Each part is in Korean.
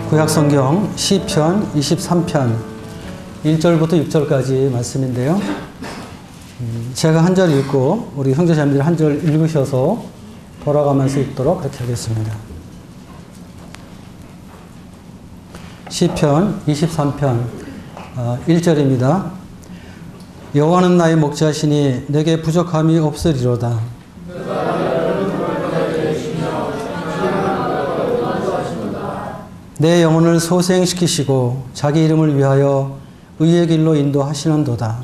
구약성경 시편 23편 1절부터 6절까지 말씀인데요. 제가 한 절 읽고 우리 형제자매들 한 절 읽으셔서 돌아가면서 읽도록 그렇게 하겠습니다. 시편 23편 1절입니다. 여호와는 나의 목자시니 내게 부족함이 없으리로다. 내 영혼을 소생시키시고 자기 이름을 위하여 의의 길로 인도하시는도다.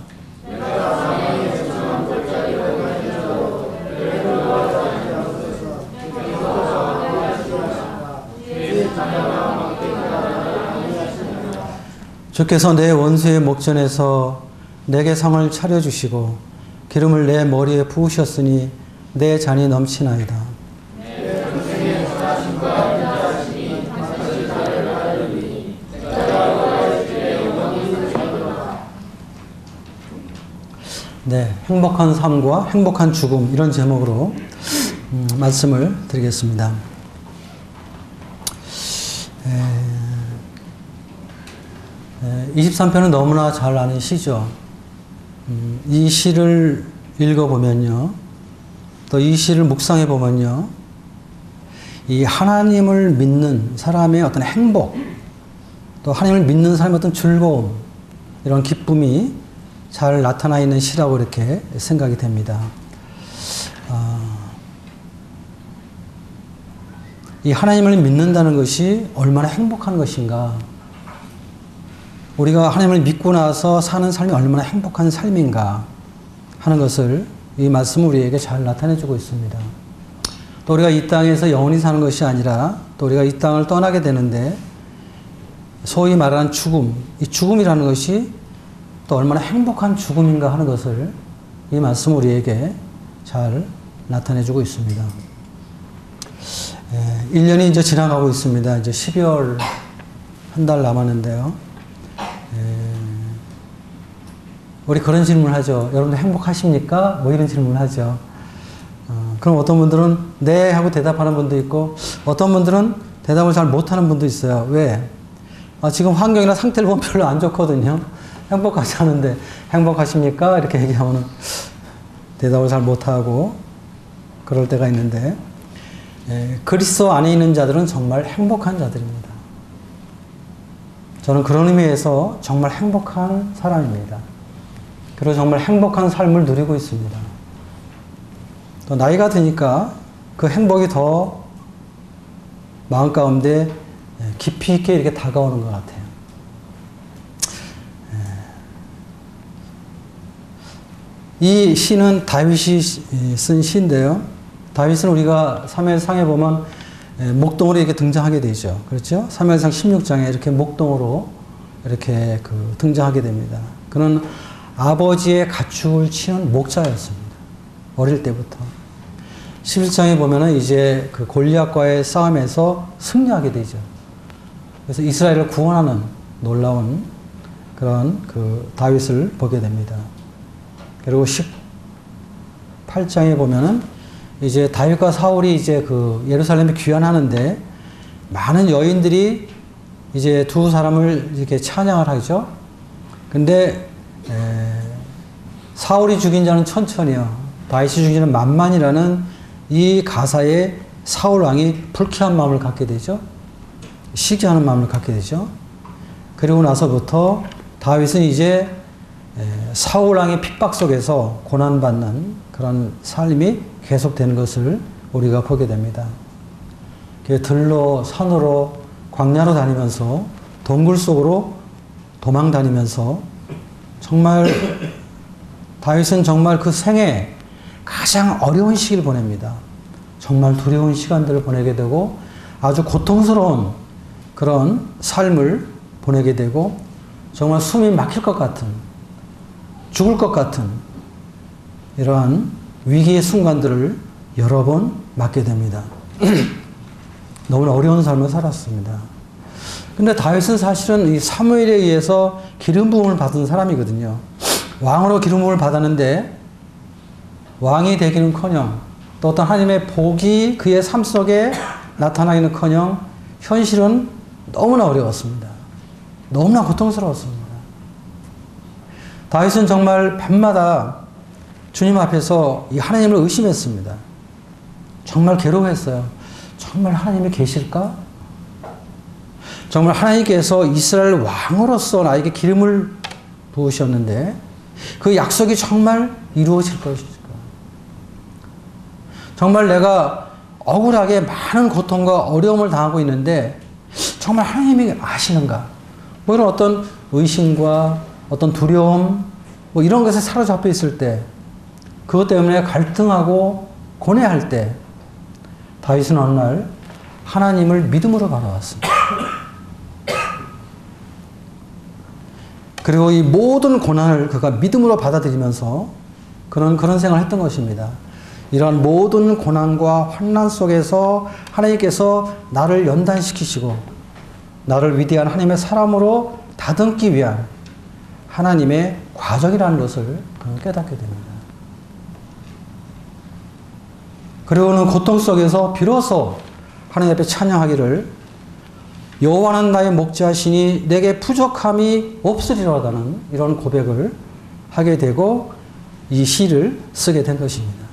주께서 내 원수의 목전에서 내게 상을 차려주시고 기름을 내 머리에 부으셨으니 내 잔이 넘치나이다. 네, 행복한 삶과 행복한 죽음 이런 제목으로 말씀을 드리겠습니다. 23편은 너무나 잘 아는 시죠. 이 시를 읽어보면요, 또 이 시를 묵상해보면요, 이 하나님을 믿는 사람의 어떤 행복, 또 하나님을 믿는 사람의 어떤 즐거움, 이런 기쁨이 잘 나타나 있는 시라고 이렇게 생각이 됩니다. 이 하나님을 믿는다는 것이 얼마나 행복한 것인가, 우리가 하나님을 믿고 나서 사는 삶이 얼마나 행복한 삶인가 하는 것을 이 말씀은 우리에게 잘 나타내주고 있습니다. 또 우리가 이 땅에서 영원히 사는 것이 아니라 또 우리가 이 땅을 떠나게 되는데 소위 말하는 죽음, 이 죽음이라는 것이 또 얼마나 행복한 죽음인가 하는 것을 이 말씀은 우리에게 잘 나타내주고 있습니다. 1년이 이제 지나가고 있습니다. 이제 12월 한 달 남았는데요. 우리 그런 질문을 하죠. 여러분들 행복하십니까? 뭐 이런 질문을 하죠. 그럼 어떤 분들은 네 하고 대답하는 분도 있고 어떤 분들은 대답을 잘 못하는 분도 있어요. 왜? 지금 환경이나 상태를 보면 별로 안 좋거든요. 행복하지 않은데 행복하십니까? 이렇게 얘기하면 대답을 잘 못하고 그럴 때가 있는데 그리스도 안에 있는 자들은 정말 행복한 자들입니다. 저는 그런 의미에서 정말 행복한 사람입니다. 그리고 정말 행복한 삶을 누리고 있습니다. 또 나이가 드니까 그 행복이 더 마음 가운데 깊이 있게 이렇게 다가오는 것 같아요. 이 시는 다윗이 쓴 시인데요. 다윗은 우리가 사무엘상에 보면 목동으로 이렇게 등장하게 되죠. 그렇죠? 사무엘상 16장에 이렇게 목동으로 이렇게 등장하게 됩니다. 그는 아버지의 가축을 치는 목자였습니다. 어릴 때부터. 11장에 보면은 이제 그 골리앗과의 싸움에서 승리하게 되죠. 그래서 이스라엘을 구원하는 놀라운 그런 다윗을 보게 됩니다. 그리고 18장에 보면은 이제 다윗과 사울이 이제 예루살렘에 귀환하는데 많은 여인들이 이제 두 사람을 이렇게 찬양을 하죠. 근데 사울이 죽인 자는 천천히요, 다윗이 죽인 자는 만만이라는 이 가사에 사울 왕이 불쾌한 마음을 갖게 되죠. 시기하는 마음을 갖게 되죠. 그리고 나서부터 다윗은 이제 사울 왕의 핍박 속에서 고난받는 그런 삶이 계속되는 것을 우리가 보게 됩니다. 들로 산으로 광야로 다니면서 동굴 속으로 도망 다니면서 정말 다윗은 정말 그 생애 가장 어려운 시기를 보냅니다. 정말 두려운 시간들을 보내게 되고 아주 고통스러운 그런 삶을 보내게 되고 정말 숨이 막힐 것 같은, 죽을 것 같은 이러한 위기의 순간들을 여러 번 맞게 됩니다. 너무나 어려운 삶을 살았습니다. 근데 다윗은 사실은 이 사무엘에 의해서 기름 부음을 받은 사람이거든요. 왕으로 기름 부음을 받았는데 왕이 되기는커녕 또 어떤 하나님의 복이 그의 삶 속에 나타나기는커녕 현실은 너무나 어려웠습니다. 너무나 고통스러웠습니다. 다윗은 정말 밤마다 주님 앞에서 이 하나님을 의심했습니다. 정말 괴로워했어요. 정말 하나님이 계실까? 정말 하나님께서 이스라엘 왕으로서 나에게 기름을 부으셨는데 그 약속이 정말 이루어질 것일까? 정말 내가 억울하게 많은 고통과 어려움을 당하고 있는데 정말 하나님이 아시는가? 뭐 이런 어떤 의심과 어떤 두려움 뭐 이런 것에 사로잡혀 있을 때 그것 때문에 갈등하고 고뇌할 때 다윗은 어느 날 하나님을 믿음으로 바라봤습니다. 그리고 이 모든 고난을 그가 믿음으로 받아들이면서 그는 그런 생각을 했던 것입니다. 이러한 모든 고난과 환난 속에서 하나님께서 나를 연단시키시고 나를 위대한 하나님의 사람으로 다듬기 위한 하나님의 과정이라는 것을 그는 깨닫게 됩니다. 그리고는 고통 속에서 비로소 하나님 앞에 찬양하기를 여호와는 나의 목자시니 내게 부족함이 없으리로다는 이런 고백을 하게 되고 이 시를 쓰게 된 것입니다.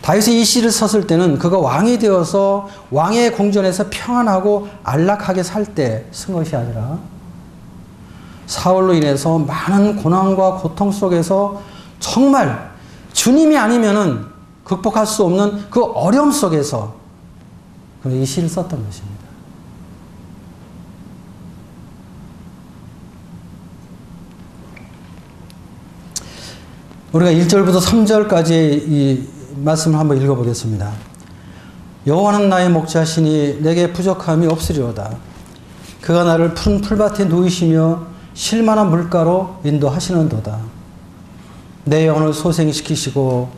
다윗이 이 시를 썼을 때는 그가 왕이 되어서 왕의 궁전에서 평안하고 안락하게 살 때 쓴 것이 아니라 사울로 인해서 많은 고난과 고통 속에서 정말 주님이 아니면은 극복할 수 없는 그 어려움 속에서 그는 이 시를 썼던 것입니다. 우리가 1절부터 3절까지의 이 말씀을 한번 읽어보겠습니다. 여호와는 나의 목자시니 내게 부족함이 없으리로다. 그가 나를 푸른 풀밭에 누이시며 쉴만한 물가로 인도하시는도다. 내 영혼을 소생시키시고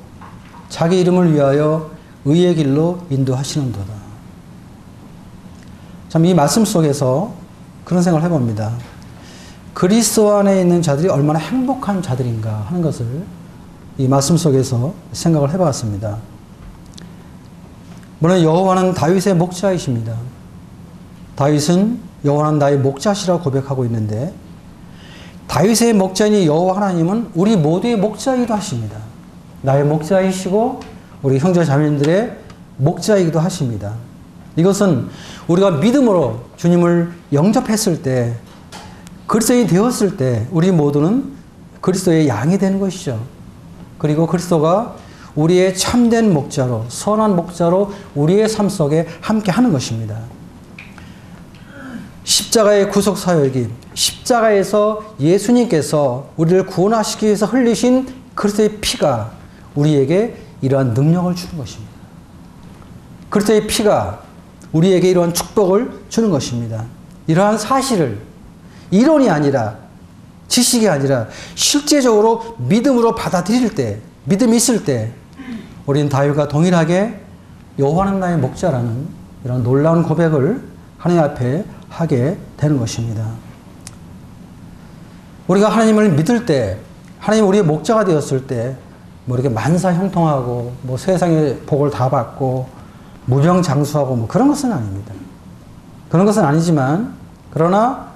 자기 이름을 위하여 의의 길로 인도하시는도다. 참 이 말씀 속에서 그런 생각을 해봅니다. 그리스도 안에 있는 자들이 얼마나 행복한 자들인가 하는 것을 이 말씀 속에서 생각을 해봤습니다. 물론 여호와는 다윗의 목자이십니다. 다윗은 여호와는 나의 목자시라고 고백하고 있는데 다윗의 목자인 여호와 하나님은 우리 모두의 목자이기도 하십니다. 나의 목자이시고 우리 형제 자매님들의 목자이기도 하십니다. 이것은 우리가 믿음으로 주님을 영접했을 때 그리스도인이 되었을 때 우리 모두는 그리스도의 양이 되는 것이죠. 그리고 그리스도가 우리의 참된 목자로 선한 목자로 우리의 삶 속에 함께 하는 것입니다. 십자가의 구속 사역이 십자가에서 예수님께서 우리를 구원하시기 위해서 흘리신 그리스도의 피가 우리에게 이러한 능력을 주는 것입니다. 그리스도의 피가 우리에게 이러한 축복을 주는 것입니다. 이러한 사실을 이론이 아니라 지식이 아니라 실제적으로 믿음으로 받아들일 때, 믿음이 있을 때 우리는 다윗과 동일하게 여호와는 나의 목자라는 이런 놀라운 고백을 하나님 앞에 하게 되는 것입니다. 우리가 하나님을 믿을 때, 하나님 우리의 목자가 되었을 때 뭐 이렇게 만사형통하고 뭐 세상의 복을 다 받고 무병장수하고 뭐 그런 것은 아닙니다. 그런 것은 아니지만 그러나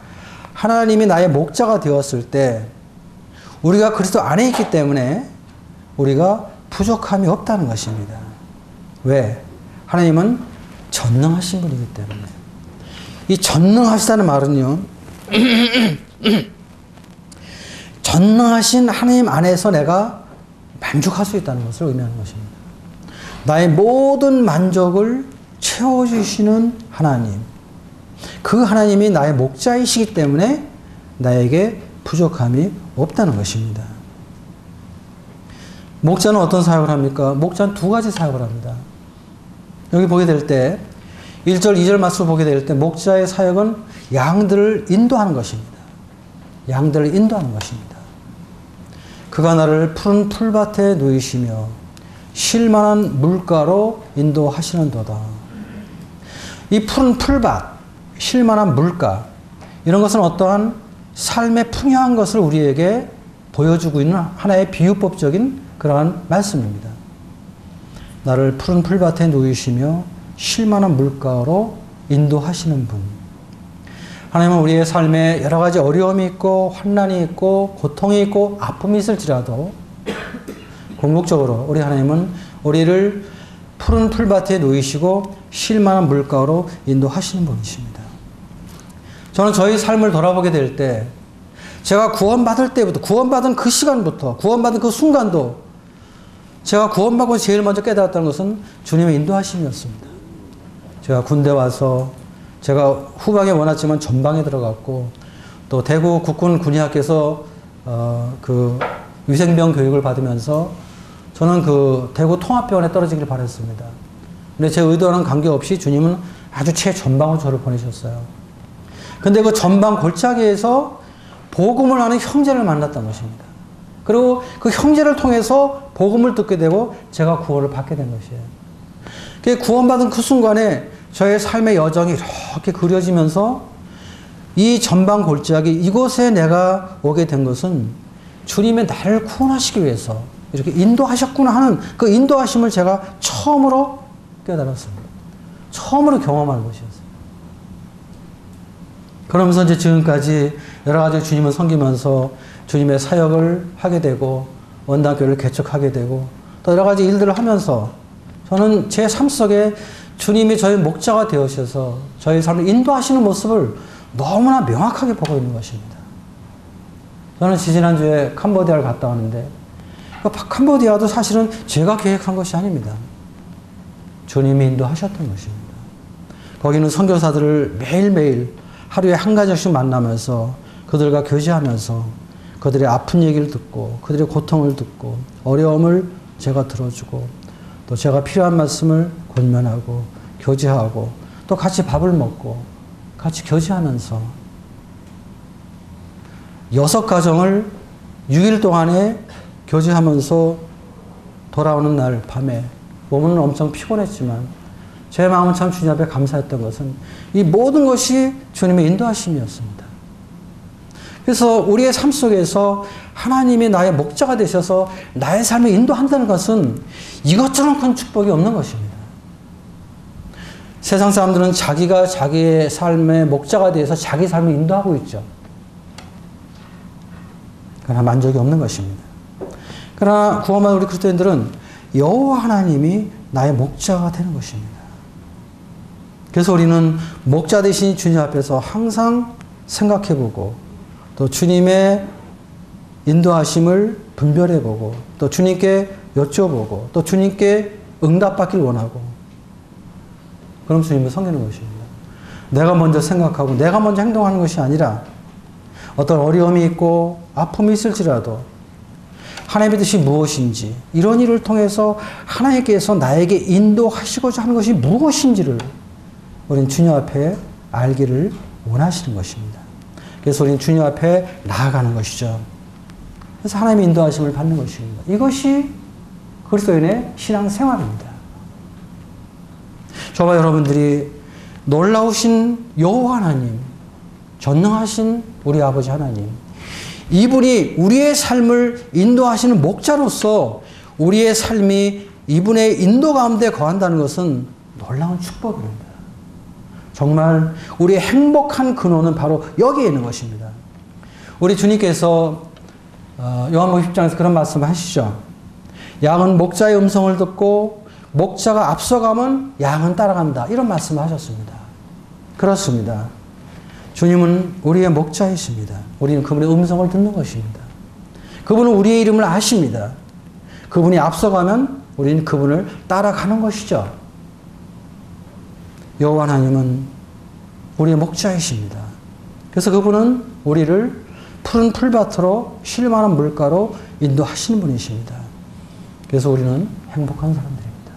하나님이 나의 목자가 되었을 때 우리가 그리스도 안에 있기 때문에 우리가 부족함이 없다는 것입니다. 왜? 하나님은 전능하신 분이기 때문에. 이 전능하시다는 말은요. 전능하신 하나님 안에서 내가 만족할 수 있다는 것을 의미하는 것입니다. 나의 모든 만족을 채워주시는 하나님. 그 하나님이 나의 목자이시기 때문에 나에게 부족함이 없다는 것입니다. 목자는 어떤 사역을 합니까? 목자는 두 가지 사역을 합니다. 여기 보게 될 때 1절, 2절 말씀을 보게 될 때 목자의 사역은 양들을 인도하는 것입니다. 양들을 인도하는 것입니다. 그가 나를 푸른 풀밭에 누이시며 쉴만한 물가로 인도하시는도다. 이 푸른 풀밭, 쉴만한 물가 이런 것은 어떠한 삶의 풍요한 것을 우리에게 보여주고 있는 하나의 비유법적인 그러한 말씀입니다. 나를 푸른 풀밭에 누이시며 쉴만한 물가로 인도하시는 분. 하나님은 우리의 삶에 여러 가지 어려움이 있고 환난이 있고 고통이 있고 아픔이 있을지라도 궁극적으로 우리 하나님은 우리를 푸른 풀밭에 놓이시고 쉴만한 물가로 인도하시는 분이십니다. 저는 저희 삶을 돌아보게 될 때 제가 구원받을 때부터, 구원받은 그 시간부터, 구원받은 그 순간도 제가 구원받고 제일 먼저 깨달았다는 것은 주님의 인도하심이었습니다. 제가 군대 와서 제가 후방에 원했지만 전방에 들어갔고 또 대구 국군 군의학교에서 그 위생병 교육을 받으면서 저는 그 대구 통합병원에 떨어지길 바랐습니다. 근데 제 의도와는 관계없이 주님은 아주 최전방으로 저를 보내셨어요. 근데 그 전방 골짜기에서 복음을 하는 형제를 만났던 것입니다. 그리고 그 형제를 통해서 복음을 듣게 되고 제가 구원을 받게 된 것이에요. 구원받은 그 순간에 저의 삶의 여정이 이렇게 그려지면서 이 전방 골짜기 이곳에 내가 오게 된 것은 주님의 나를 구원하시기 위해서 이렇게 인도하셨구나 하는 그 인도하심을 제가 처음으로 깨달았습니다. 처음으로 경험하는 것이었어요. 그러면서 이제 지금까지 여러 가지 주님을 섬기면서 주님의 사역을 하게 되고 원당교회를 개척하게 되고 또 여러 가지 일들을 하면서 저는 제 삶 속에 주님이 저의 목자가 되어셔서 저의 삶을 인도하시는 모습을 너무나 명확하게 보고 있는 것입니다. 저는 지지난주에 캄보디아를 갔다 왔는데 캄보디아도 사실은 제가 계획한 것이 아닙니다. 주님이 인도하셨던 것입니다. 거기는 선교사들을 매일매일 하루에 한 가지씩 만나면서 그들과 교제하면서 그들의 아픈 얘기를 듣고 그들의 고통을 듣고 어려움을 제가 들어주고 또 제가 필요한 말씀을 권면하고 교제하고 또 같이 밥을 먹고 같이 교제하면서 6가정을 6일 동안에 교제하면서 돌아오는 날 밤에 몸은 엄청 피곤했지만 제 마음은 참 주님 앞에 감사했던 것은 이 모든 것이 주님의 인도하심이었습니다. 그래서 우리의 삶 속에서 하나님이 나의 목자가 되셔서 나의 삶을 인도한다는 것은 이것처럼 큰 축복이 없는 것입니다. 세상 사람들은 자기가 자기의 삶의 목자가 되어서 자기 삶을 인도하고 있죠. 그러나 만족이 없는 것입니다. 그러나 구원받은 우리 그리스도인들은 여호와 하나님이 나의 목자가 되는 것입니다. 그래서 우리는 목자 되신 주님 앞에서 항상 생각해보고 또 주님의 인도하심을 분별해보고 또 주님께 여쭤보고 또 주님께 응답받길 원하고 그럼 주님을 섬기는 것입니다. 내가 먼저 생각하고 내가 먼저 행동하는 것이 아니라 어떤 어려움이 있고 아픔이 있을지라도 하나님의 뜻이 무엇인지 이런 일을 통해서 하나님께서 나에게 인도하시고자 하는 것이 무엇인지를 우리는 주님 앞에 알기를 원하시는 것입니다. 그래서 우리는 주님 앞에 나아가는 것이죠. 그래서 하나님의 인도하심을 받는 것입니다. 이것이 그리스도인의 신앙생활입니다. 저와 여러분들이 놀라우신 여호와 하나님, 전능하신 우리 아버지 하나님, 이분이 우리의 삶을 인도하시는 목자로서 우리의 삶이 이분의 인도 가운데 거한다는 것은 놀라운 축복입니다. 정말 우리의 행복한 근원은 바로 여기에 있는 것입니다. 우리 주님께서 요한복음 10장에서 그런 말씀을 하시죠. 양은 목자의 음성을 듣고 목자가 앞서가면 양은 따라간다. 이런 말씀을 하셨습니다. 그렇습니다. 주님은 우리의 목자이십니다. 우리는 그분의 음성을 듣는 것입니다. 그분은 우리의 이름을 아십니다. 그분이 앞서가면 우리는 그분을 따라가는 것이죠. 여호와 하나님은 우리의 목자이십니다. 그래서 그분은 우리를 푸른 풀밭으로 쉴 만한 물가로 인도하시는 분이십니다. 그래서 우리는 행복한 사람들입니다.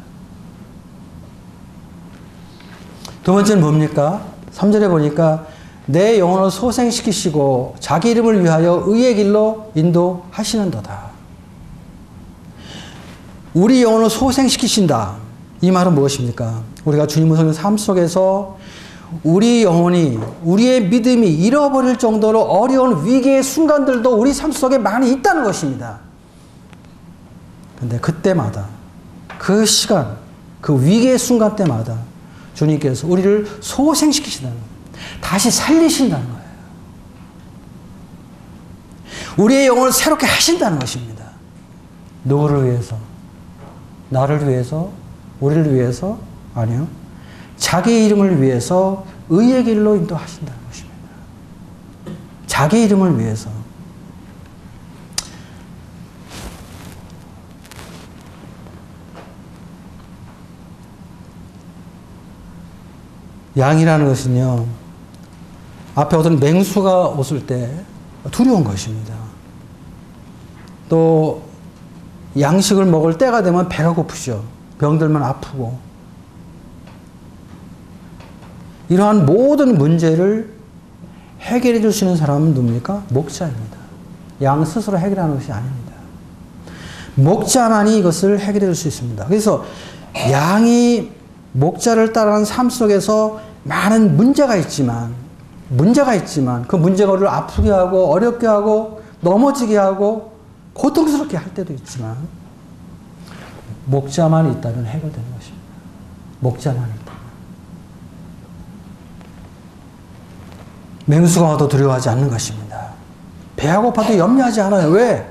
두 번째는 뭡니까? 3절에 보니까 내 영혼을 소생시키시고 자기 이름을 위하여 의의 길로 인도하시는도다. 우리 영혼을 소생시키신다. 이 말은 무엇입니까? 우리가 주님을 섬기는 삶 속에서 우리 영혼이, 우리의 믿음이 잃어버릴 정도로 어려운 위기의 순간들도 우리 삶 속에 많이 있다는 것입니다. 그런데 그때마다, 그 시간, 그 위기의 순간 때마다 주님께서 우리를 소생시키신다는 거예요. 다시 살리신다는 거예요. 우리의 영혼을 새롭게 하신다는 것입니다. 누구를 위해서? 나를 위해서? 우리를 위해서? 아니요. 자기 이름을 위해서 의의 길로 인도하신다는 것입니다. 자기 이름을 위해서. 양이라는 것은요, 앞에 어떤 맹수가 왔을 때 두려운 것입니다. 또 양식을 먹을 때가 되면 배가 고프죠. 병들면 아프고. 이러한 모든 문제를 해결해 줄 수 있는 사람은 누굽니까? 목자입니다. 양 스스로 해결하는 것이 아닙니다. 목자만이 이것을 해결해 줄 수 있습니다. 그래서 양이 목자를 따라가는 삶 속에서 많은 문제가 있지만 그 문제가 우리를 아프게 하고 어렵게 하고 넘어지게 하고 고통스럽게 할 때도 있지만 목자만 있다면 해결되는 것입니다. 목자만 있다면. 맹수가 와도 두려워하지 않는 것입니다. 배가 고파도 염려하지 않아요. 왜?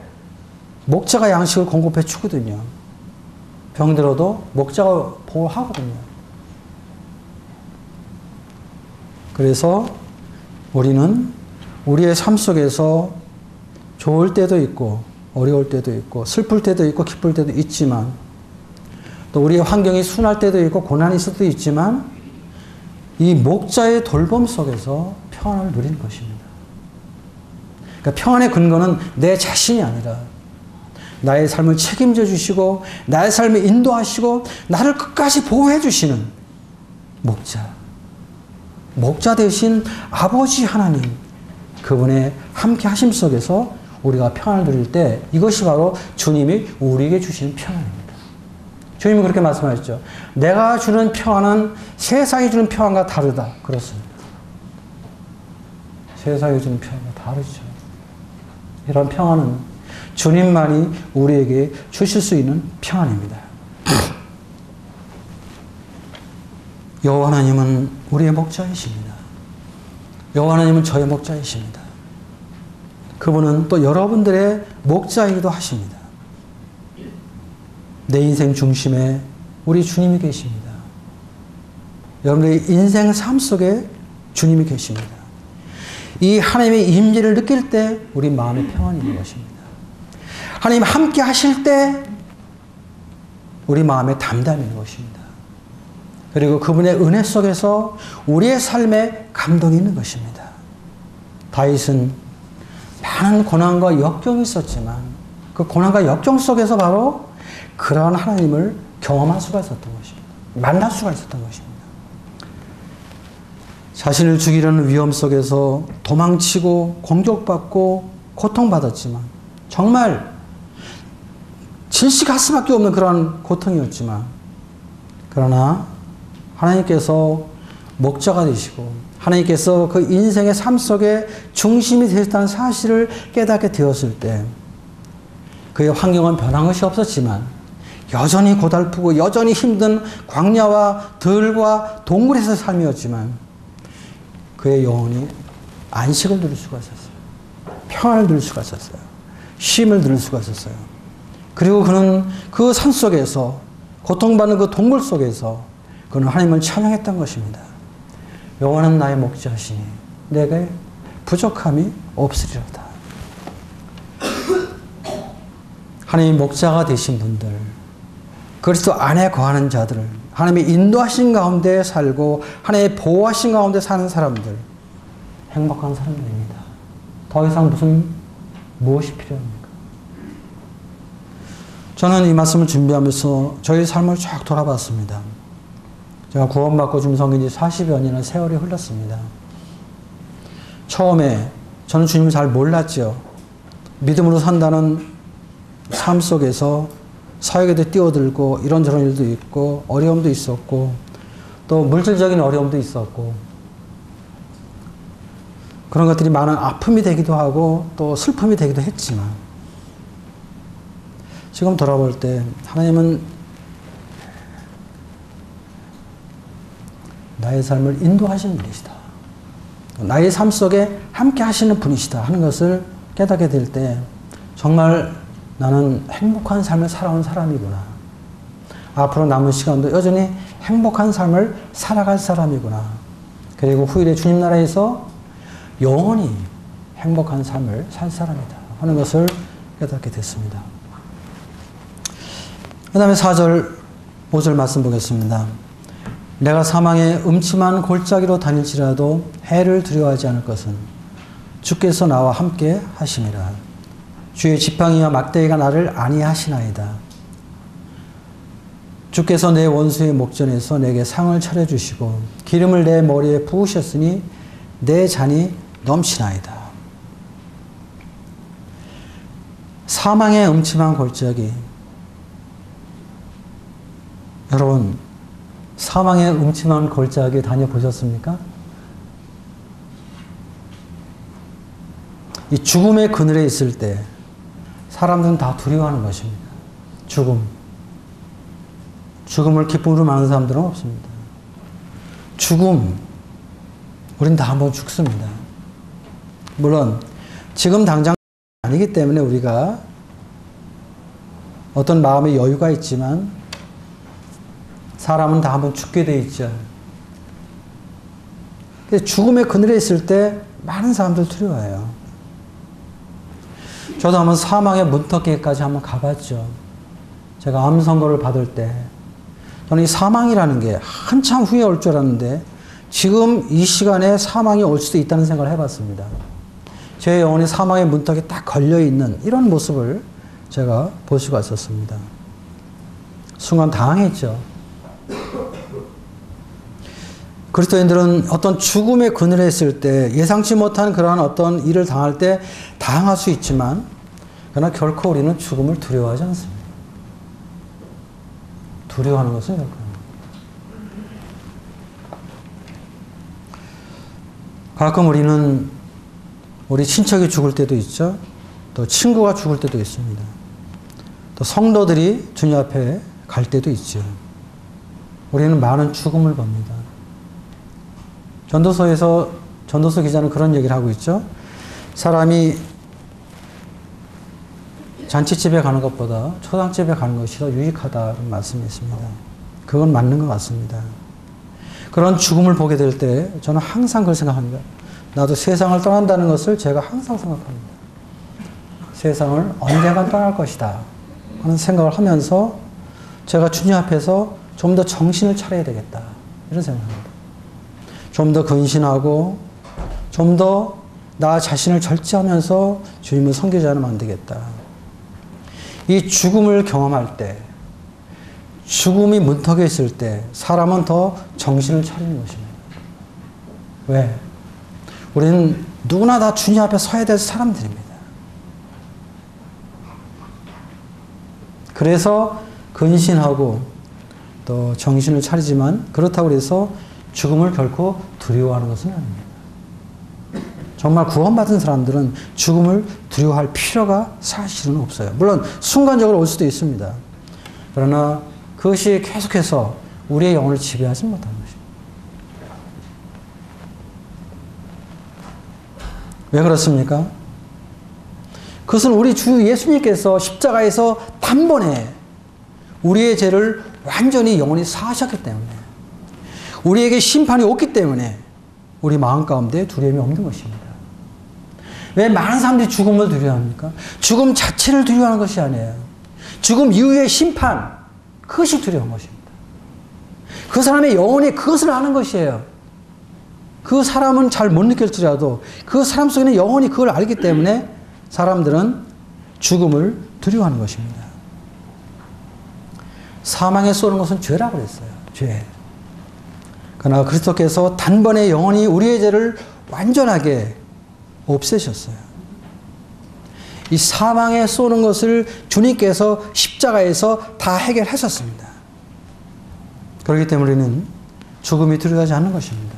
목자가 양식을 공급해 주거든요. 병들어도 목자가 보호하거든요. 그래서 우리는 우리의 삶 속에서 좋을 때도 있고 어려울 때도 있고 슬플 때도 있고 기쁠 때도 있지만 또 우리의 환경이 순할 때도 있고 고난이 있을 때도 있지만 이 목자의 돌봄 속에서 평안을 누리는 것입니다. 그러니까 평안의 근거는 내 자신이 아니라 나의 삶을 책임져 주시고 나의 삶을 인도하시고 나를 끝까지 보호해 주시는 목자 대신 아버지 하나님, 그분의 함께 하심 속에서 우리가 평안을 누릴 때 이것이 바로 주님이 우리에게 주시는 평안입니다. 주님은 그렇게 말씀하셨죠. 내가 주는 평안은 세상이 주는 평안과 다르다. 그렇습니다. 세상이 주는 평안과 다르죠. 이런 평안은 주님만이 우리에게 주실 수 있는 평안입니다. 여호와 하나님은 우리의 목자이십니다. 여호와 하나님은 저의 목자이십니다. 그분은 또 여러분들의 목자이기도 하십니다. 내 인생 중심에 우리 주님이 계십니다. 여러분의 인생 삶 속에 주님이 계십니다. 이 하나님의 임재를 느낄 때 우리 마음에 평안이 있는 것입니다. 하나님 함께 하실 때 우리 마음에 담담이 있는 것입니다. 그리고 그분의 은혜 속에서 우리의 삶에 감동이 있는 것입니다. 다윗은 많은 고난과 역경이 있었지만 그 고난과 역경 속에서 바로 그러한 하나님을 경험할 수가 있었던 것입니다. 만날 수가 있었던 것입니다. 자신을 죽이려는 위험 속에서 도망치고 공격받고 고통받았지만 정말 질식할 수밖에 없는 그러한 고통이었지만 그러나 하나님께서 목자가 되시고 하나님께서 그 인생의 삶 속에 중심이 되셨다는 사실을 깨닫게 되었을 때 그의 환경은 변한 것이 없었지만 여전히 고달프고 여전히 힘든 광야와 들과 동굴에서 삶이었지만 그의 영혼이 안식을 누릴 수가 있었어요. 평안을 누릴 수가 있었어요. 쉼을 누릴 수가 있었어요. 그리고 그는 그 산 속에서 고통받는 그 동굴 속에서 그는 하나님을 찬양했던 것입니다. 여호와는 나의 목자시니 내게 부족함이 없으리로다. 하나님의 목자가 되신 분들, 그리스도 안에 거하는 자들을 하나님의 인도하신 가운데 살고 하나님의 보호하신 가운데 사는 사람들, 행복한 사람들입니다. 더 이상 무엇이 필요합니까? 저는 이 말씀을 준비하면서 저희 삶을 쫙 돌아봤습니다. 제가 구원받고 좀 섬긴 지 40여 년의 세월이 흘렀습니다. 처음에 저는 주님을 잘 몰랐죠. 믿음으로 산다는 삶 속에서 사역에도 뛰어들고 이런저런 일도 있고 어려움도 있었고 또 물질적인 어려움도 있었고 그런 것들이 많은 아픔이 되기도 하고 또 슬픔이 되기도 했지만 지금 돌아볼 때 하나님은 나의 삶을 인도하시는 분이시다. 나의 삶 속에 함께 하시는 분이시다 하는 것을 깨닫게 될 때 정말 나는 행복한 삶을 살아온 사람이구나. 앞으로 남은 시간도 여전히 행복한 삶을 살아갈 사람이구나. 그리고 후일에 주님 나라에서 영원히 행복한 삶을 살 사람이다 하는 것을 깨닫게 됐습니다. 그 다음에 4절, 5절 말씀 보겠습니다. 내가 사망의 음침한 골짜기로 다닐지라도 해를 두려워하지 않을 것은 주께서 나와 함께 하심이라. 주의 지팡이와 막대기가 나를 안위하시나이다. 주께서 내 원수의 목전에서 내게 상을 차려주시고 기름을 내 머리에 부으셨으니 내 잔이 넘치나이다. 사망의 음침한 골짜기. 여러분, 사망의 음침한 골짜기 다녀보셨습니까? 이 죽음의 그늘에 있을 때 사람들은 다 두려워하는 것입니다. 죽음을 기쁨으로 많은 사람들은 없습니다. 죽음, 우린 다 한번 죽습니다. 물론 지금 당장 아니기 때문에 우리가 어떤 마음의 여유가 있지만 사람은 다 한번 죽게 돼 있죠. 근데 죽음의 그늘에 있을 때 많은 사람들 두려워해요. 저도 한번 사망의 문턱에까지 한번 가봤죠. 제가 암 선고를 받을 때 저는 이 사망이라는 게 한참 후에 올 줄 알았는데 지금 이 시간에 사망이 올 수도 있다는 생각을 해봤습니다. 제 영혼이 사망의 문턱에 딱 걸려있는 이런 모습을 제가 볼 수가 있었습니다. 순간 당황했죠. 그리스도인들은 어떤 죽음의 그늘에 있을 때 예상치 못한 그러한 어떤 일을 당할 때 당할 수 있지만 그러나 결코 우리는 죽음을 두려워하지 않습니다. 두려워하는 것은 결코 가끔 우리는 우리 친척이 죽을 때도 있죠. 또 친구가 죽을 때도 있습니다. 또 성도들이 주님 앞에 갈 때도 있죠. 우리는 많은 죽음을 봅니다. 전도서 기자는 그런 얘기를 하고 있죠. 사람이 잔치집에 가는 것보다 초상집에 가는 것이 더 유익하다는 말씀이 있습니다. 그건 맞는 것 같습니다. 그런 죽음을 보게 될 때 저는 항상 그걸 생각합니다. 나도 세상을 떠난다는 것을 제가 항상 생각합니다. 세상을 언젠간 떠날 것이다 하는 생각을 하면서 제가 주님 앞에서 좀 더 정신을 차려야 되겠다 이런 생각합니다. 좀 더 근신하고 좀 더 나 자신을 절제하면서 주님을 섬기지 않으면 안 되겠다. 이 죽음을 경험할 때, 죽음이 문턱에 있을 때 사람은 더 정신을 차리는 것입니다. 왜? 우리는 누구나 다 주님 앞에 서야 될 사람들입니다. 그래서 근신하고 또 정신을 차리지만 그렇다고 해서 죽음을 결코 두려워하는 것은 아닙니다. 정말 구원받은 사람들은 죽음을 두려워할 필요가 사실은 없어요. 물론 순간적으로 올 수도 있습니다. 그러나 그것이 계속해서 우리의 영혼을 지배하지 못하는 것입니다. 왜 그렇습니까? 그것은 우리 주 예수님께서 십자가에서 단번에 우리의 죄를 완전히 영원히 사하셨기 때문에 우리에게 심판이 없기 때문에 우리 마음 가운데 두려움이 없는 것입니다. 왜 많은 사람들이 죽음을 두려워합니까? 죽음 자체를 두려워하는 것이 아니에요. 죽음 이후의 심판, 그것이 두려운 것입니다. 그 사람의 영혼이 그것을 아는 것이에요. 그 사람은 잘 못 느낄지라도 그 사람 속에는 영혼이 그걸 알기 때문에 사람들은 죽음을 두려워하는 것입니다. 사망에 쏘는 것은 죄라고 그랬어요. 죄. 그러나 그리스도께서 단번에 영원히 우리의 죄를 완전하게 없애셨어요. 이 사망에 쏘는 것을 주님께서 십자가에서 다 해결하셨습니다. 그렇기 때문에 우리는 죽음이 두려워하지 않는 것입니다.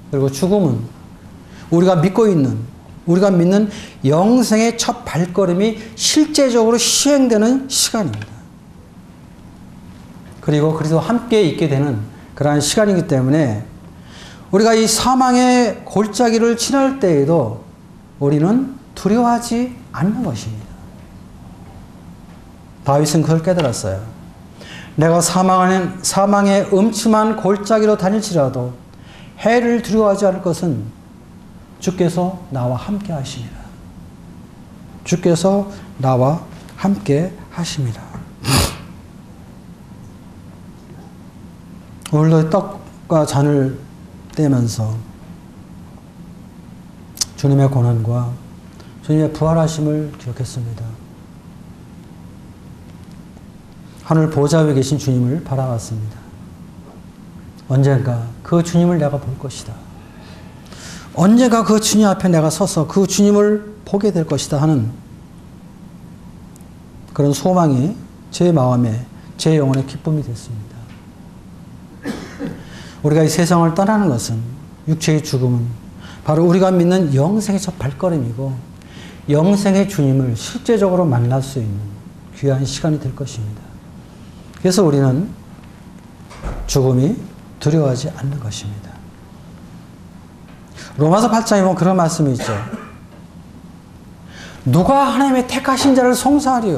그리고 죽음은 우리가 믿는 영생의 첫 발걸음이 실제적으로 시행되는 시간입니다. 그리고 그리스도와 함께 있게 되는 그러한 시간이기 때문에 우리가 이 사망의 골짜기를 지날 때에도 우리는 두려워하지 않는 것입니다. 다윗은 그걸 깨달았어요. 내가 사망의 음침한 골짜기로 다닐지라도 해를 두려워하지 않을 것은 주께서 나와 함께 하심이라. 주께서 나와 함께 하심이라. 오늘도 떡과 잔을 떼면서 주님의 고난과 주님의 부활하심을 기억했습니다. 하늘 보좌 위에 계신 주님을 바라봤습니다. 언젠가 그 주님을 내가 볼 것이다. 언젠가 그 주님 앞에 내가 서서 그 주님을 보게 될 것이다 하는 그런 소망이 제 마음에, 제 영혼의 기쁨이 됐습니다. 우리가 이 세상을 떠나는 것은, 육체의 죽음은 바로 우리가 믿는 영생의 첫 발걸음이고 영생의 주님을 실제적으로 만날 수 있는 귀한 시간이 될 것입니다. 그래서 우리는 죽음이 두려워하지 않는 것입니다. 로마서 8장에 보면 그런 말씀이 있죠. 누가 하나님의 택하신 자를 송사하리요?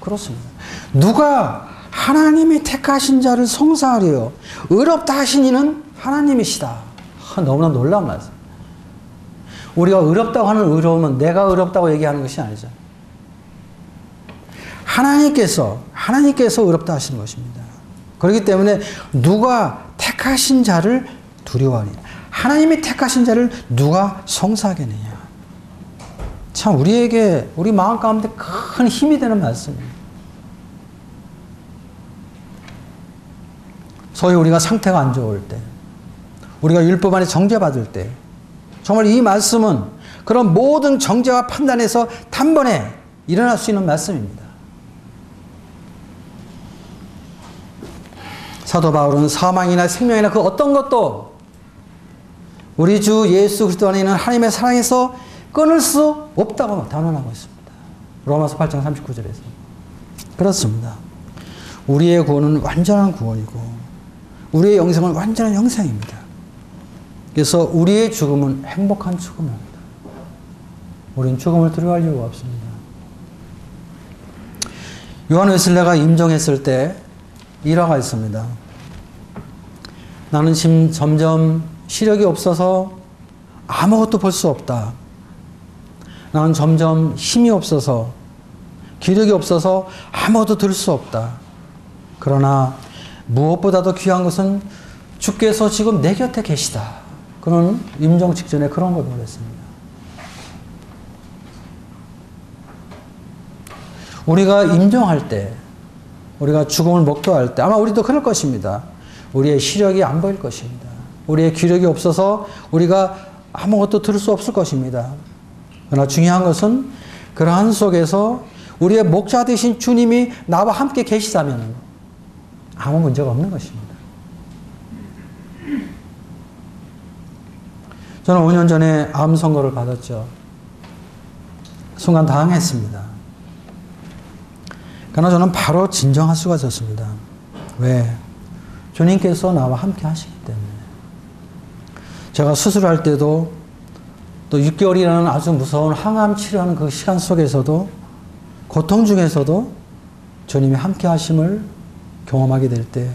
그렇습니다. 누가 하나님이 택하신 자를 송사하리요? 의롭다 하신 이는 하나님이시다. 너무나 놀라운 말씀. 우리가 의롭다고 하는 의로움은 내가 의롭다고 얘기하는 것이 아니죠. 하나님께서 의롭다 하시는 것입니다. 그렇기 때문에 누가 택하신 자를 두려워하니, 하나님이 택하신 자를 누가 송사하겠느냐. 참 우리에게, 우리 마음 가운데 큰 힘이 되는 말씀입니다. 소위 우리가 상태가 안 좋을 때, 우리가 율법 안에 정죄받을 때, 정말 이 말씀은 그런 모든 정죄와 판단에서 단번에 일어날 수 있는 말씀입니다. 사도 바울은 사망이나 생명이나 그 어떤 것도 우리 주 예수 그리스도 안에 있는 하나님의 사랑에서 끊을 수 없다고 단언하고 있습니다. 로마서 8장 39절에서. 그렇습니다. 우리의 구원은 완전한 구원이고 우리의 영생은 완전한 영생입니다. 그래서 우리의 죽음은 행복한 죽음입니다. 우리는 죽음을 두려워할 이유가 없습니다. 요한 웨슬레가 임종했을 때 일화가 있습니다. 나는 지금 점점 시력이 없어서 아무것도 볼 수 없다. 나는 점점 힘이 없어서, 기력이 없어서 아무것도 들을 수 없다. 그러나 무엇보다도 귀한 것은 주께서 지금 내 곁에 계시다. 그는 임종 직전에 그런 걸 말했습니다. 우리가 임종할 때, 우리가 죽음을 목도할 때 아마 우리도 그럴 것입니다. 우리의 시력이 안 보일 것입니다. 우리의 기력이 없어서 우리가 아무것도 들을 수 없을 것입니다. 그러나 중요한 것은 그러한 속에서 우리의 목자 되신 주님이 나와 함께 계시다면 아무 문제가 없는 것입니다. 저는 5년 전에 암 선고를 받았죠. 순간 당황했습니다. 그러나 저는 바로 진정할 수가 있었습니다. 왜? 주님께서 나와 함께 하시기 때문에. 제가 수술할 때도 또 6개월이라는 아주 무서운 항암 치료하는 그 시간 속에서도 고통 중에서도 주님이 함께 하심을 경험하게 될 때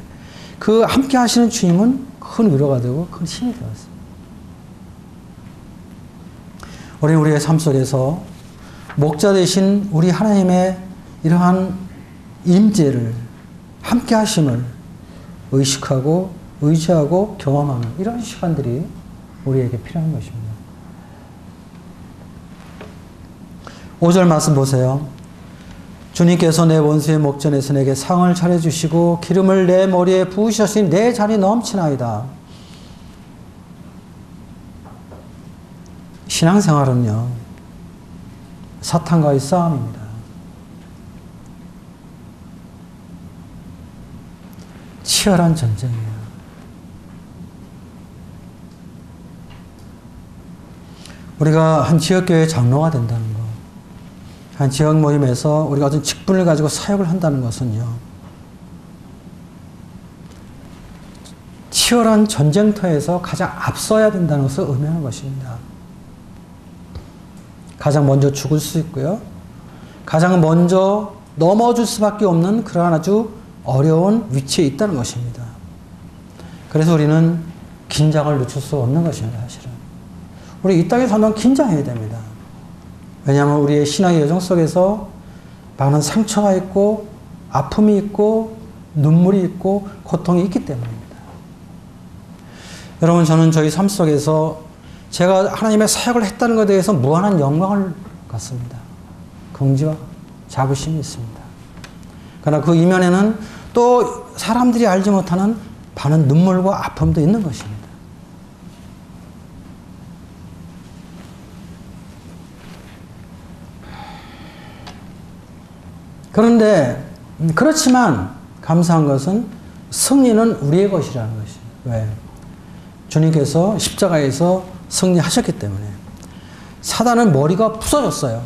그 함께 하시는 주님은 큰 위로가 되고 큰 힘이 되었습니다. 우리의 삶 속에서 목자 되신 우리 하나님의 이러한 임재를, 함께 하심을 의식하고 의지하고 경험하는 이런 시간들이 우리에게 필요한 것입니다. 5절 말씀 보세요. 주님께서 내 원수의 목전에서 내게 상을 차려주시고 기름을 내 머리에 부으셨으니 내 잔이 넘치나이다. 신앙생활은요, 사탄과의 싸움입니다. 치열한 전쟁이에요. 우리가 한 지역교회 장로가 된다는 것, 한 지역 모임에서 우리가 어떤 직분을 가지고 사역을 한다는 것은요, 치열한 전쟁터에서 가장 앞서야 된다는 것을 의미하는 것입니다. 가장 먼저 죽을 수 있고요. 가장 먼저 넘어질 수밖에 없는 그러한 아주 어려운 위치에 있다는 것입니다. 그래서 우리는 긴장을 늦출 수 없는 것입니다. 사실은. 우리 이 땅에 살면 긴장해야 됩니다. 왜냐하면 우리의 신앙의 여정 속에서 많은 상처가 있고 아픔이 있고 눈물이 있고 고통이 있기 때문입니다. 여러분, 저는 저희 삶 속에서 제가 하나님의 사역을 했다는 것에 대해서 무한한 영광을 갖습니다. 긍지와 자부심이 있습니다. 그러나 그 이면에는 또 사람들이 알지 못하는 많은 눈물과 아픔도 있는 것입니다. 그런데 그렇지만 감사한 것은 승리는 우리의 것이라는 것이에요. 왜? 주님께서 십자가에서 승리하셨기 때문에. 사단은 머리가 부서졌어요.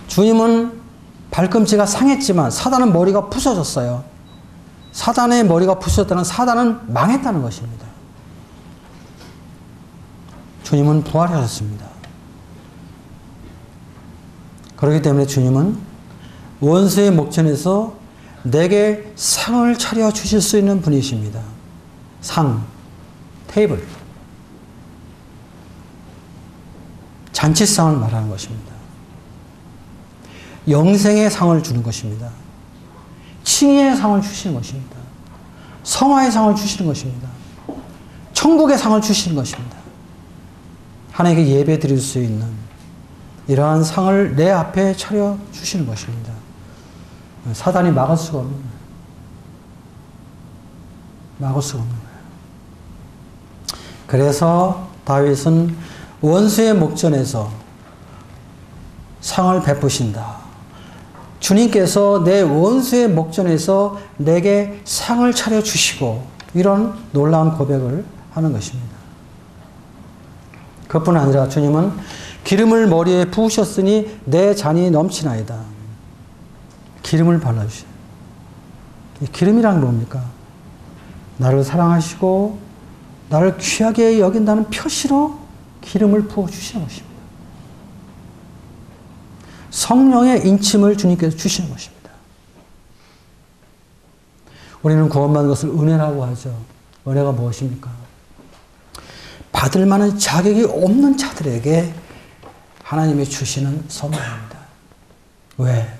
주님은 발꿈치가 상했지만 사단은 머리가 부서졌어요. 사단의 머리가 부서졌다는 사단은 망했다는 것입니다. 주님은 부활하셨습니다. 그렇기 때문에 주님은 원수의 목전에서 내게 상을 차려 주실 수 있는 분이십니다. 상, 테이블. 잔치상을 말하는 것입니다. 영생의 상을 주는 것입니다. 칭의의 상을 주시는 것입니다. 성화의 상을 주시는 것입니다. 천국의 상을 주시는 것입니다. 하나님께 예배 드릴 수 있는 이러한 상을 내 앞에 차려 주시는 것입니다. 사단이 막을 수가 없는 거예요. 막을 수가 없는 거예요. 그래서 다윗은 원수의 목전에서 상을 베푸신다. 주님께서 내 원수의 목전에서 내게 상을 차려 주시고 이런 놀라운 고백을 하는 것입니다. 그뿐 아니라 주님은 기름을 머리에 부으셨으니 내 잔이 넘치나이다. 기름을 발라주세요. 이 기름이란 뭡니까? 나를 사랑하시고 나를 귀하게 여긴다는 표시로 기름을 부어주시는 것입니다. 성령의 인침을 주님께서 주시는 것입니다. 우리는 구원받는 것을 은혜라고 하죠. 은혜가 무엇입니까? 받을 만한 자격이 없는 자들에게 하나님이 주시는 선물입니다. 왜?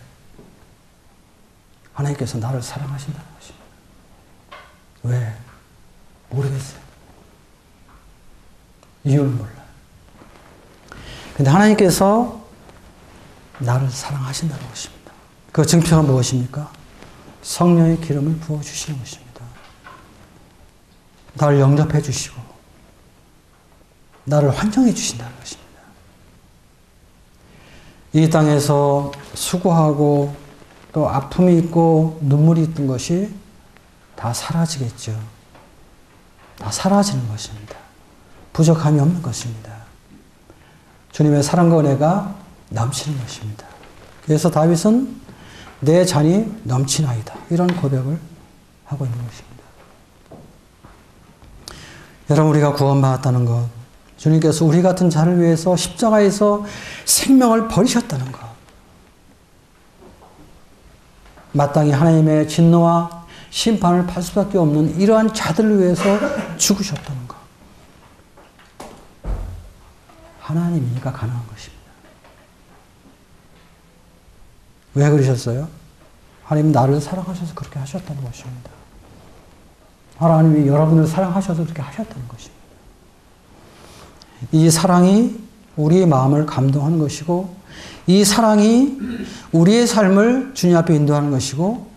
하나님께서 나를 사랑하신다는 것입니다. 왜? 모르겠어요. 이유를 몰라요. 근데 하나님께서 나를 사랑하신다는 것입니다. 그 증표가 무엇입니까? 성령의 기름을 부어주시는 것입니다. 나를 영접해 주시고 나를 환정해 주신다는 것입니다. 이 땅에서 수고하고 또 아픔이 있고 눈물이 있던 것이 다 사라지겠죠. 다 사라지는 것입니다. 부족함이 없는 것입니다. 주님의 사랑과 은혜가 넘치는 것입니다. 그래서 다윗은 내 잔이 넘치나이다. 이런 고백을 하고 있는 것입니다. 여러분, 우리가 구원받았다는 것, 주님께서 우리 같은 자를 위해서 십자가에서 생명을 버리셨다는 것, 마땅히 하나님의 진노와 심판을 받을 수밖에 없는 이러한 자들을 위해서 죽으셨다는 것, 하나님이니까 가능한 것입니다. 왜 그러셨어요? 하나님 나를 사랑하셔서 그렇게 하셨다는 것입니다. 하나님이 여러분을 사랑하셔서 그렇게 하셨다는 것입니다. 이 사랑이 우리의 마음을 감동하는 것이고, 이 사랑이 우리의 삶을 주님 앞에 인도하는 것이고,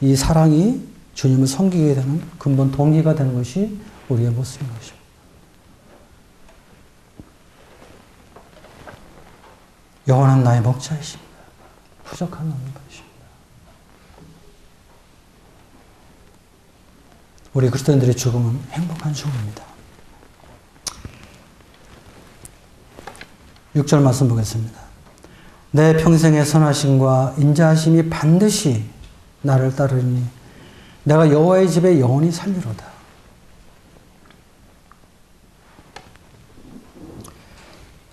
이 사랑이 주님을 섬기게 되는 근본 동기가 되는 것이 우리의 모습인 것입니다. 여호와는 나의 목자이십니다. 부족한 없는 것입니다. 우리 그리스도인들의 죽음은 행복한 죽음입니다. 6절 말씀 보겠습니다. 내 평생의 선하심과 인자하심이 반드시 나를 따르니 내가 여호와의 집에 영원히 살리로다.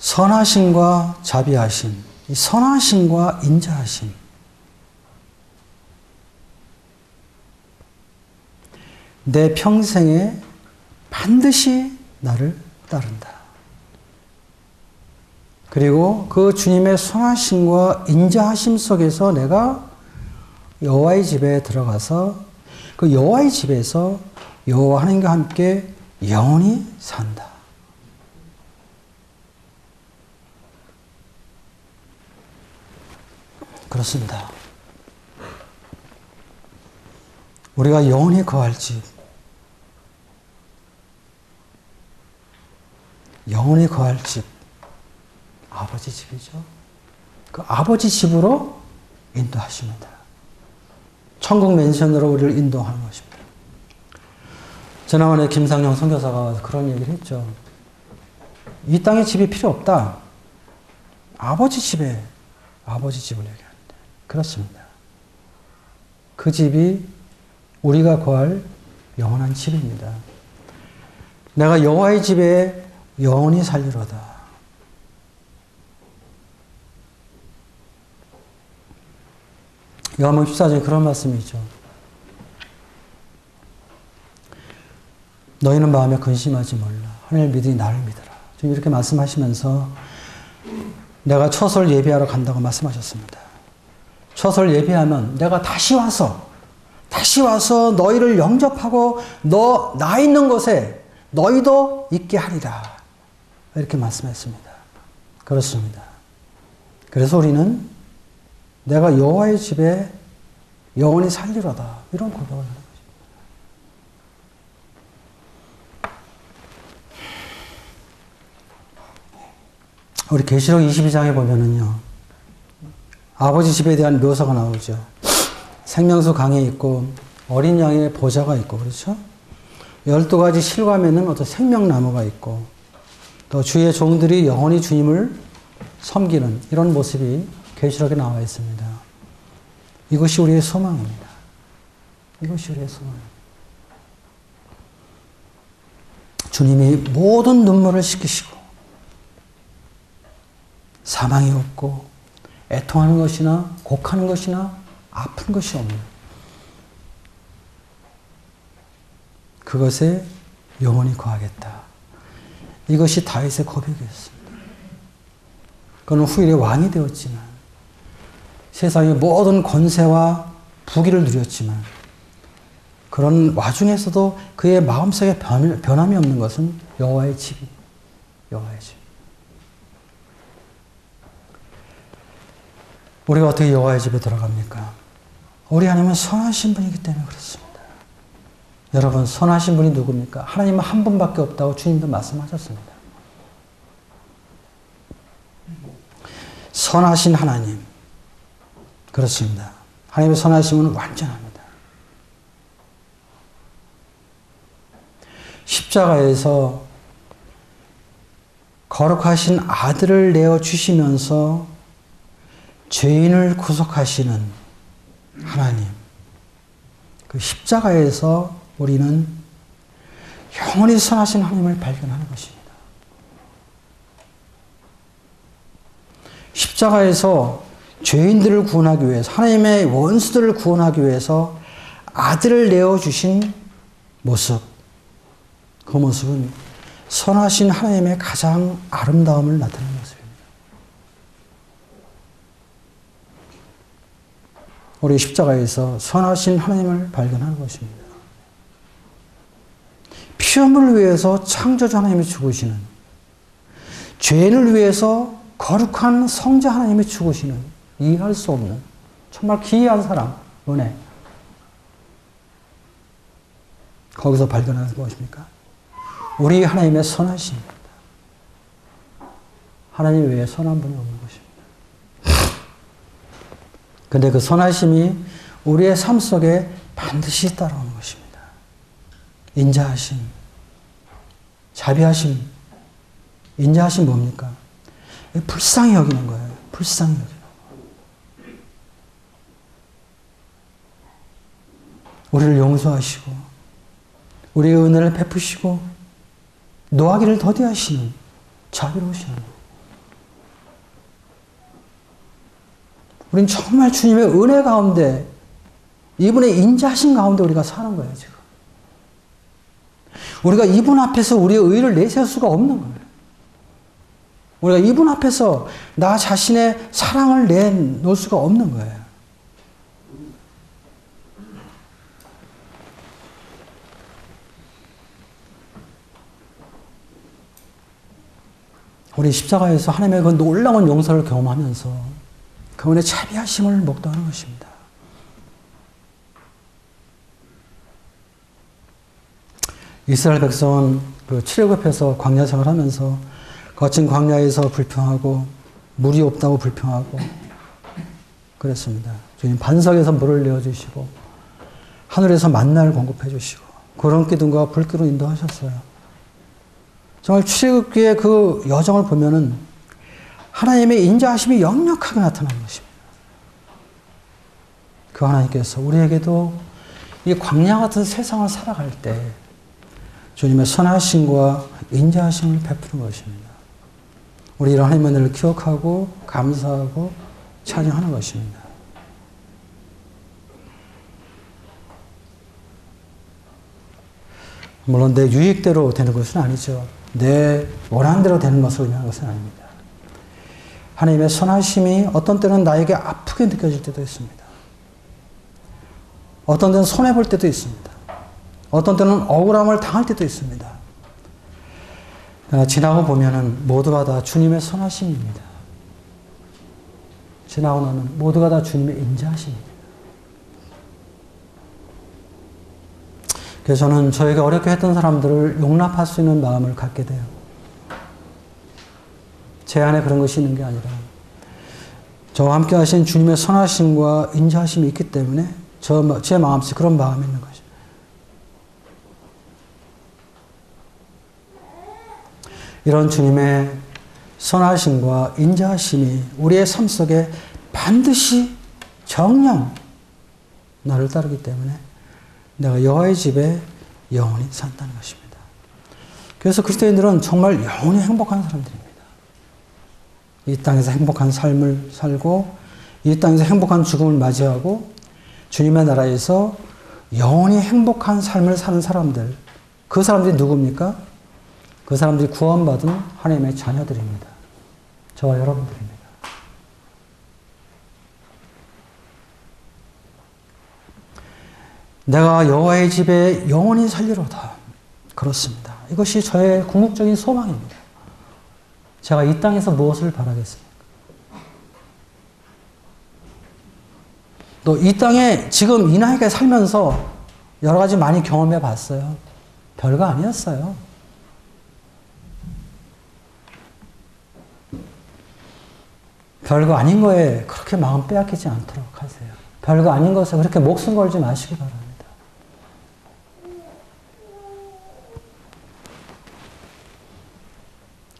선하심과 자비하심, 이 선하심과 인자하심. 내 평생에 반드시 나를 따른다. 그리고 그 주님의 선하심과 인자하심 속에서 내가 여호와의 집에 들어가서 그 여호와의 집에서 여호와 하나님과 함께 영원히 산다. 그렇습니다. 우리가 영원히 거할 집, 영원히 거할 집, 아버지 집이죠. 그 아버지 집으로 인도하십니다. 천국 맨션으로 우리를 인도하는 것입니다. 지난번에 김상영 선교사가 그런 얘기를 했죠. 이 땅에 집이 필요 없다. 아버지 집을 얘기하는데 그렇습니다. 그 집이 우리가 거할 영원한 집입니다. 내가 여호와의 집에 영원히 살리로다. 요한복음 14장에 그런 말씀이죠. 너희는 마음에 근심하지 말라. 하나님을 믿으니 나를 믿으라. 지금 이렇게 말씀하시면서 내가 처소를 예비하러 간다고 말씀하셨습니다. 처소를 예비하면 내가 다시 와서 너희를 영접하고 나 있는 곳에 너희도 있게 하리라. 이렇게 말씀했습니다. 그렇습니다. 그래서 우리는 내가 여호와의 집에 영원히 살리로다. 이런 고백을 하는 것입니다. 우리 계시록 22장에 보면은요. 아버지 집에 대한 묘사가 나오죠. 생명수 강에 있고 어린 양의 보좌가 있고 그렇죠? 12가지 실과면은 어떤 생명나무가 있고 또 주의 종들이 영원히 주님을 섬기는 이런 모습이 계시록에 나와 있습니다. 이것이 우리의 소망입니다. 이것이 우리의 소망입니다. 주님이 모든 눈물을 씻기시고 사망이 없고 애통하는 것이나 곡하는 것이나 아픈 것이 없는 그것에 영원히 거하겠다. 이것이 다윗의 고백이었습니다. 그는 후일에 왕이 되었지만 세상의 모든 권세와 부귀를 누렸지만 그런 와중에서도 그의 마음속에 변함이 없는 것은 여호와의 집이 여호와의 집. 우리가 어떻게 여호와의 집에 들어갑니까? 우리 하나님은 선하신 분이기 때문에 그렇습니다. 여러분, 선하신 분이 누굽니까? 하나님은 한 분밖에 없다고 주님도 말씀하셨습니다. 선하신 하나님. 그렇습니다. 하나님의 선하심은 완전합니다. 십자가에서 거룩하신 아들을 내어주시면서 죄인을 구속하시는 하나님. 그 십자가에서 우리는 영원히 선하신 하나님을 발견하는 것입니다. 십자가에서 죄인들을 구원하기 위해서 하나님의 원수들을 구원하기 위해서 아들을 내어주신 모습. 그 모습은 선하신 하나님의 가장 아름다움을 나타내는 모습입니다. 우리 십자가에서 선하신 하나님을 발견하는 것입니다. 피조물을 위해서 창조주 하나님이 죽으시는, 죄인을 위해서 거룩한 성자 하나님이 죽으시는, 이해할 수 없는 정말 기이한 사랑, 은혜. 거기서 발견하는 것입니까? 우리 하나님의 선하심입니다. 하나님 외에 선한 분이 없는 것입니다. 근데 그 선하심이 우리의 삶 속에 반드시 따라오는 것입니다. 인자하심, 자비하심, 인자하심 뭡니까? 불쌍히 여기는 거예요. 불쌍히 여기는 거예요. 우리를 용서하시고 우리의 은혜를 베푸시고 노하기를 더디하시는 자비로우신 하나님. 우린 정말 주님의 은혜 가운데, 이분의 인자하신 가운데 우리가 사는 거예요, 지금. 우리가 이분 앞에서 우리의 의를 내세울 수가 없는 거예요. 우리가 이분 앞에서 나 자신의 사랑을 내놓을 수가 없는 거예요. 우리 십자가에서 하나님의 그 놀라운 용서를 경험하면서 그분의 자비하심을 목도하는 것입니다. 이스라엘 백성은 그 출애굽해서 광야 생활하면서 거친 광야에서 불평하고 물이 없다고 불평하고 그랬습니다. 주님 반석에서 물을 내어주시고 하늘에서 만나를 공급해 주시고 구름 기둥과 불기로 인도하셨어요. 정말 출애굽기의 그 여정을 보면은 하나님의 인자하심이 역력하게 나타나는 것입니다. 그 하나님께서 우리에게도 이 광야 같은 세상을 살아갈 때 주님의 선하심과 인자하심을 베푸는 것입니다. 우리 이런 하나님의 은혜를 기억하고 감사하고 찬양하는 것입니다. 물론 내 유익대로 되는 것은 아니죠. 내 원하는 대로 되는 것을 의미하는 것은 아닙니다. 하나님의 선하심이 어떤 때는 나에게 아프게 느껴질 때도 있습니다. 어떤 때는 손해볼 때도 있습니다. 어떤 때는 억울함을 당할 때도 있습니다. 지나고 보면은 모두가 다 주님의 선하심입니다. 지나고 나면 모두가 다 주님의 인자하심입니다. 그래서 저는 저에게 어렵게 했던 사람들을 용납할 수 있는 마음을 갖게 돼요. 제 안에 그런 것이 있는 게 아니라 저와 함께 하신 주님의 선하심과 인자하심이 있기 때문에 제 마음속에 그런 마음이 있는 거죠. 이런 주님의 선하심과 인자하심이 우리의 삶 속에 반드시 정령 나를 따르기 때문에 내가 여호와의 집에 영원히 산다는 것입니다. 그래서 그리스도인들은 정말 영원히 행복한 사람들입니다. 이 땅에서 행복한 삶을 살고 이 땅에서 행복한 죽음을 맞이하고 주님의 나라에서 영원히 행복한 삶을 사는 사람들, 그 사람들이 누굽니까? 그 사람들이 구원받은 하나님의 자녀들입니다. 저와 여러분들입니다. 내가 여호와의 집에 영원히 살리로다. 그렇습니다. 이것이 저의 궁극적인 소망입니다. 제가 이 땅에서 무엇을 바라겠습니까? 또 이 땅에 지금 이 나이에 살면서 여러 가지 많이 경험해 봤어요. 별거 아니었어요. 별거 아닌 거에 그렇게 마음 빼앗기지 않도록 하세요. 별거 아닌 것에 그렇게 목숨 걸지 마시기 바랍니다.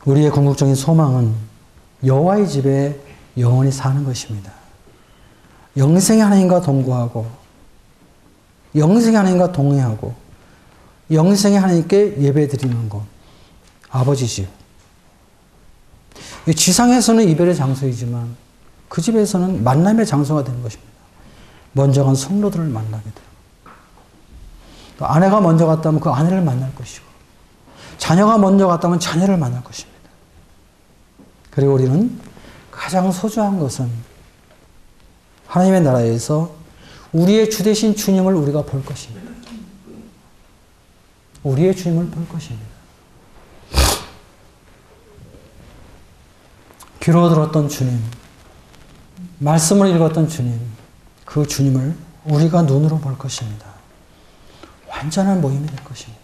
우리의 궁극적인 소망은 여호와의 집에 영원히 사는 것입니다. 영생의 하나님과 동거하고 영생의 하나님과 동행하고 영생의 하나님께 예배드리는 것. 아버지 집. 지상에서는 이별의 장소이지만 그 집에서는 만남의 장소가 되는 것입니다. 먼저 간 성도들을 만나게 돼요. 또 아내가 먼저 갔다면 그 아내를 만날 것이고 자녀가 먼저 갔다면 자녀를 만날 것입니다. 그리고 우리는 가장 소중한 것은 하나님의 나라에서 우리의 주 되신 주님을 우리가 볼 것입니다. 우리의 주님을 볼 것입니다. 귀로 들었던 주님, 말씀을 읽었던 주님, 그 주님을 우리가 눈으로 볼 것입니다. 완전한 모임이 될 것입니다.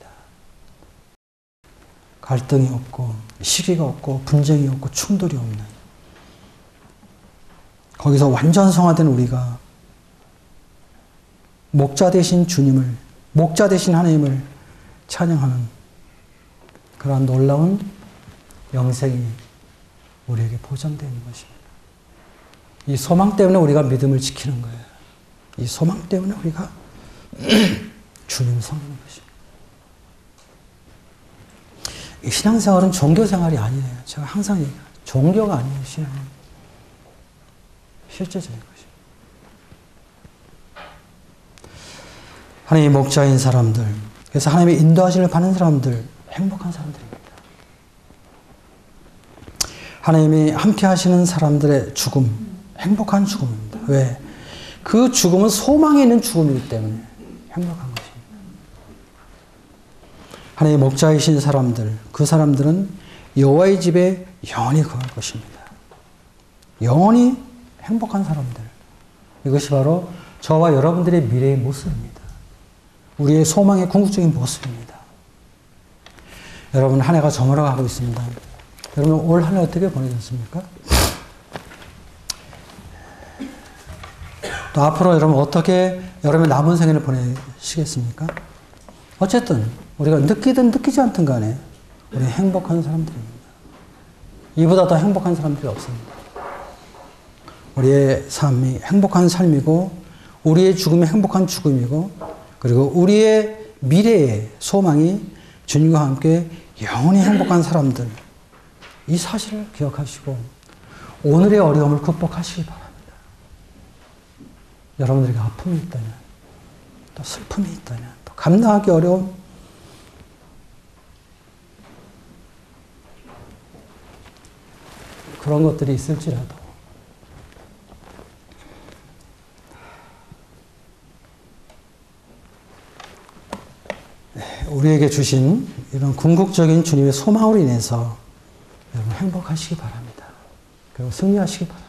갈등이 없고 시기가 없고 분쟁이 없고 충돌이 없는 거기서 완전 성화된 우리가 목자 되신 주님을, 목자 되신 하나님을 찬양하는 그러한 놀라운 영생이 우리에게 보장되는 것입니다. 이 소망 때문에 우리가 믿음을 지키는 거예요. 이 소망 때문에 우리가 주님을 섬기는 것입니다. 이 신앙생활은 종교생활이 아니에요. 제가 항상 얘기해요. 종교가 아니에요. 신앙은 실제적인 것입니다. 하나님의 목자인 사람들, 그래서 하나님의 인도하심을 받는 사람들, 행복한 사람들입니다. 하나님이 함께 하시는 사람들의 죽음, 행복한 죽음입니다. 왜? 그 죽음은 소망이 있는 죽음이기 때문에 행복한 것입니다. 하나님의 목자이신 사람들, 그 사람들은 여호와의 집에 영원히 거할 것입니다. 영원히 행복한 사람들. 이것이 바로 저와 여러분들의 미래의 모습입니다. 우리의 소망의 궁극적인 모습입니다. 여러분, 한 해가 저물어가고 있습니다. 여러분, 올 한 해 어떻게 보내셨습니까? 또 앞으로 여러분 어떻게 여러분의 남은 생애를 보내시겠습니까? 어쨌든 우리가 느끼든 느끼지 않든 간에 우리 행복한 사람들입니다. 이보다 더 행복한 사람들이 없습니다. 우리의 삶이 행복한 삶이고 우리의 죽음이 행복한 죽음이고 그리고 우리의 미래의 소망이 주님과 함께 영원히 행복한 사람들, 이 사실을 기억하시고 오늘의 어려움을 극복하시기 바랍니다. 여러분들에게 아픔이 있다면, 또 슬픔이 있다면, 또 감당하기 어려운 그런 것들이 있을지라도 우리에게 주신 이런 궁극적인 주님의 소망으로 인해서 여러분 행복하시기 바랍니다. 그리고 승리하시기 바랍니다.